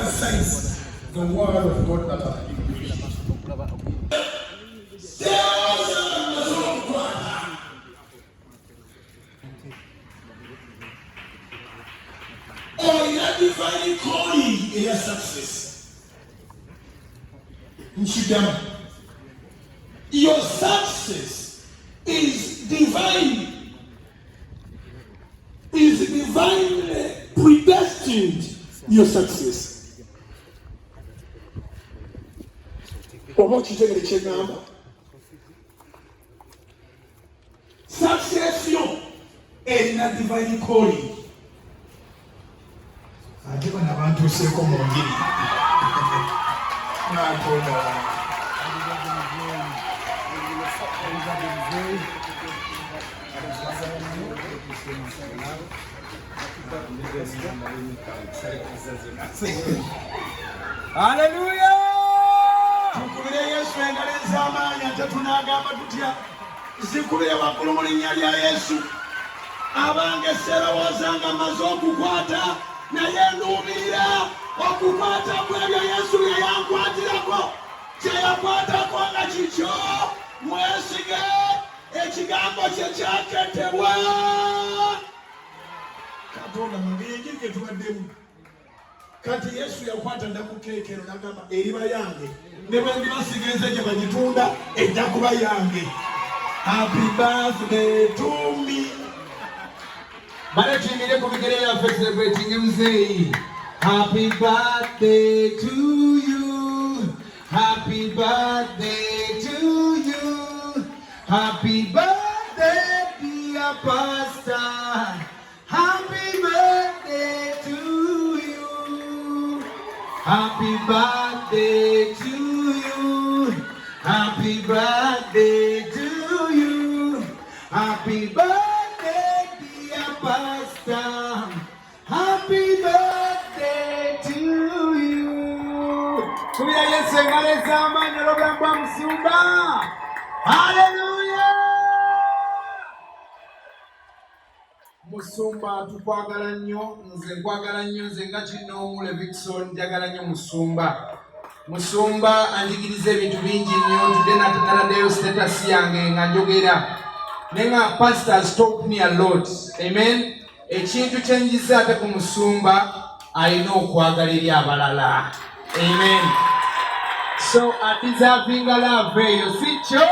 emphasize the word of God that has been preached. Oh, your divine calling in your success. Your success is divine. Is divinely predestined. Your success. Succession is not divine calling. Ajiba na bantu seko mwingine. Na kuna Hallelujah! Tukubire Yesu engaleza amaanyi ate tunagamba tutya zikubire waggulu mu linnya lya Yesu abange serowozanga amaze okukwata naye nduubirira okukwata kwebyo Yesu bye yankwatirako kyeyakwatako nga kikyo mwesige ekigambo kye kyaketebwa Katonda mubiyinjike tubaddemu kati Yesu yakwata ndakukeekero nagamba eriba yange ne bwe ndibasigenze gye bagitunda ejja kuba yange. Happy birthday to me. Bale tuyimire ku bigere byaffe celebrating muzeeyi. Happy birthday to you. Happy birthday to you. Happy birthday dear pastor. Happy birthday to you. Happy birthday to you. Happy birthday to you. Happy birthday dear pastor. Happy birthday to you. Kubira Yesu engaleza amaanyi olw'obulamu musumba. Hallelujah. Musumba tukwagala nnyo, nze nkwagala nnyo, nze nga Kinoomu Levikson njagala nnyo Musumba. Musumba anjigiriza ebintu bingi nnyo, tudde naraddeyo status yange nga njogera. Nenga pastor has taught me a lot. Amen. Ekintu kye njiza ate ku Musumba alina okwagala eri abalala. Amen. So deserving a love eyo si kyo.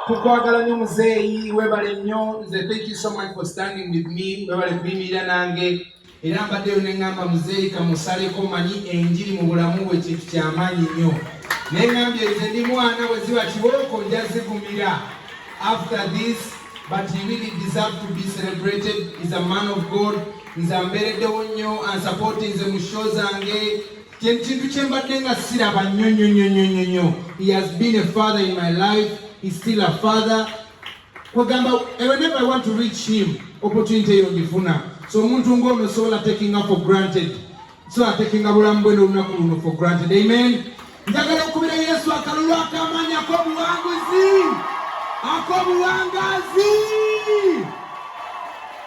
Tukwagala nnyo muzeeyi, webale nnyo. Nze thank you so much for standing with me. Webale kuyimirira nange. Era mbaddeyo ne ngamba muzeeyi kamusaleko manyi enjiri mu bulamu bwe kintu ky'amaanyi nnyo. Ne ngambye nze ndi mwana bwe ziba kibooko nja zigumira. After this, but he really deserves to be celebrated. He's a man of God. Nze ambeereddewo nnyo ansupporting nze mu show zange. Kintu kye mbadde nga siraba nnyo. He has been a father in my life. He's still a father. Whenever I want to reach him, opportunity yongifuna. So omuntu ng'ono sobola taking up for granted. So taking up bulamu bwe n'olunaku luno for granted. Amen. Njagala okubira Yesu akalulu ak'amaanyi ak'obuwangazi.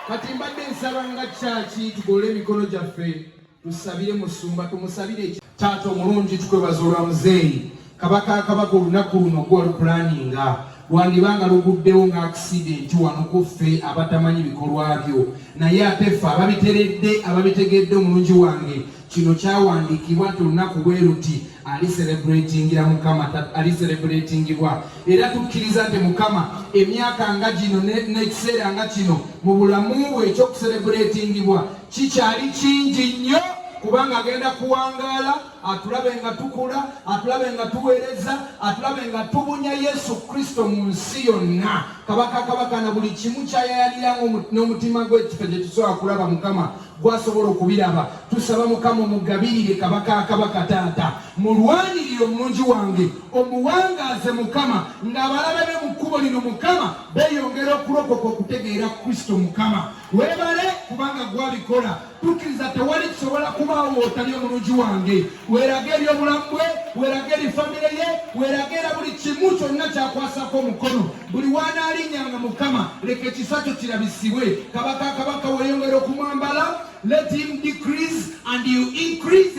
Kati mbadde nsaba nga kyaki tugole emikono gyaffe tusabire Musumba, tumusabire Taata omulungi, tukwebaza olwa muzeeyi. Kabaka olunaku luno gw'olupulaninga lwandibanga luguddewo nga accident wano kuffe abatamanyi bikolwa byo, naye ate ffe ababiteredde ababitegedde omulungi wange kino kyawandiikibwa nti olunaku bwe luti alicelebratingira Mukama, alicelebratingibwa. Era tukkiriza nti Mukama emyaka nga gino n'ekiseera nga kino mu bulamu bwe ekyokucelebratingibwa kikyali kingi nnyo, kubanga agenda kuwangaala, atulabe nga tukula, atulabe nga tuweereza, atulabe nga tubunya Yesu Kristo mu nsi yonna. Kabaka na buli kimu kyayayaliranga n'omutima gwe kiffe gye tusobola kulaba Mukama gwasobola okubiraba. Tusaba Mukama omugabirire kabaka Taata, mulwanirire omulungi wange, omuwangaaze Mukama, ng'abalabe be mu kkubo lino Mukama beeyongera okulokoka okutegeera Kristo Mukama. Weebale kubanga gwabikola. Tukkiriza tewali kisobola kubaawo otali omulungi wange. Weerage eri obulamu bwe, weerage eri famire ye, weerage era buli kimu kyonna kyakwasako omukono. Buli waanaalinyanga Mukama leka ekisa kyo kirabisibwe. Kabaka weeyongera okumwambala. Let him decrease and you increase.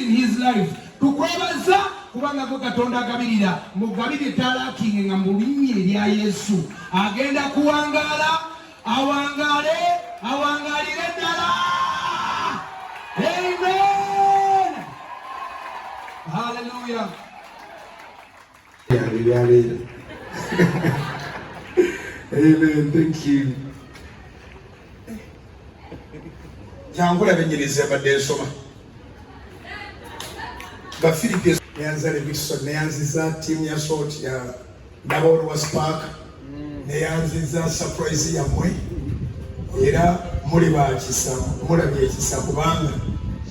life. Tukwebaza kubanga ko Katonda agabirira mugabire talaking nga mulinye erya Yesu agenda kuwangala awangalire ddala. Amen. Hallelujah. Amen. Thank you. Jangu yabenyereza badde nsoma. Ba Philip yanza Levickson neyanziza team ya short ya Double was Park neyanziza surprise ya mwe era muli bakisa mulabye ekisa kubanga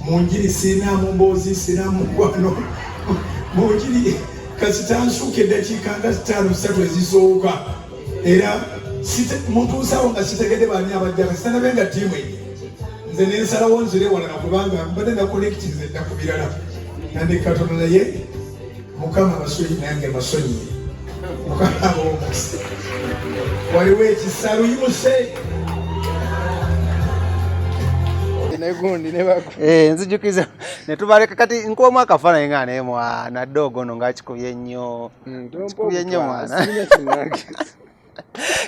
munjiri sina mumbozi sina mukwano munjiri kasitansuke dakika nga 5 ezisooka era muntu usawo nga sitegede bani abajja sitana benga team eyi nze nensalawo nzire walala kubanga mbadde na connectinze ndakubirala nandi Katonda naye Mukama basonyi nange basonyi Mukama omukisa waliwo ekisalu yimuse nzijukiza netubaleka kati nkoma akafaananyi nga naye mwana ddogo no ngakikubye nnyo mwana.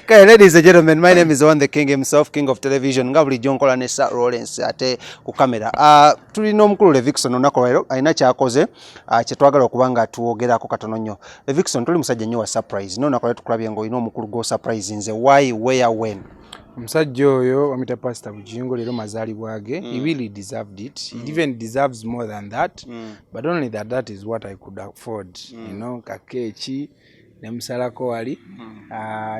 Okay, ladies and gentlemen, my name is One the King himself, King of Television. Nga bulijjo nkola ne Sir Lawrence ate ku kamera. Tulina omukulu Levickson olunaku leero alina kyakoze kye twagala okuba nga tuwogerako katono nnyo. Levickson tuli musajja nnyo wa surprise. N'olunaku leero tukulabye ng'olina omukulu go surprise nze. Why, where, when? Omusajja oyo bamuyita Pastor Bujingo leero mazaalibwa ge. He really deserved it. He even deserves more than that. But only that is what I could afford. You know, kakeeki nemusalako wali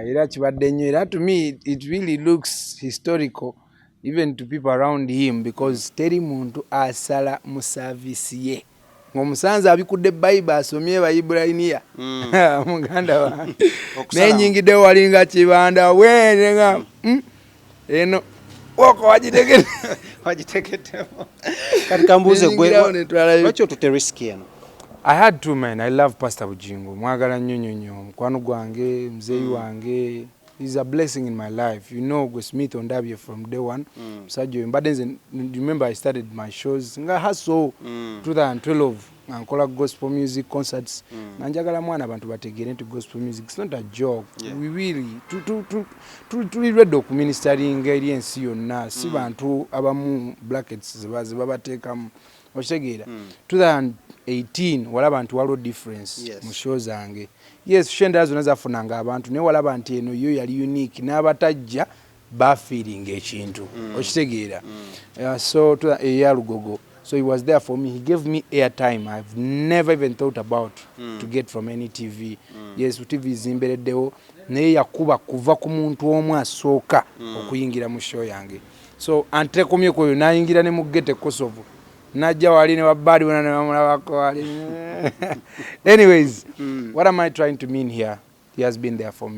era kibadde nnyo era to me it really looks historical even to people around him because teri muntu asala mu service ye ng'omusanze abikudde Bible asomye Bayibulaniya muganda wange nenyingidde walinga kibanda wenenga eno woko wagitegedemo kati kambuuze gwe lwaki otute riski eno? I had two men. I love Pastor Bujingo. Mwagala nnyo mukwano gwange, mzeyi wange. He's a blessing in my life. You know, Gwe Smith Ondabye from day one. Musajja mbadde nze, remember I started my shows nga hustle 2012 nkola gospel music concerts. Nanjagala mwana abantu bategeere nti gospel music it's not a joke. We really tuli ready okuministering eri ensi yonna. Si bantu abamu brackets ze babateekamu. Oshegera 2018 walaba nti waliwo difference mu show zange. Yes, shenda zonna zafunanga abantu naye walaba nti eno yo yali unique n'abatajja bafeeling ekintu okitegeera. So ya Lugogo, so he was there for me. He gave me airtime I've never even thought about to get from any TV. Yes, TV zimbereddewo naye yakuba kuva ku muntu omu asooka okuyingira mu show yange. So antekomye koyo nayingira ne mu Gete Kosovo najja wali ne wabali wona ne bamulabako wali. Anyways, what am I trying to mean here? He has been there for me.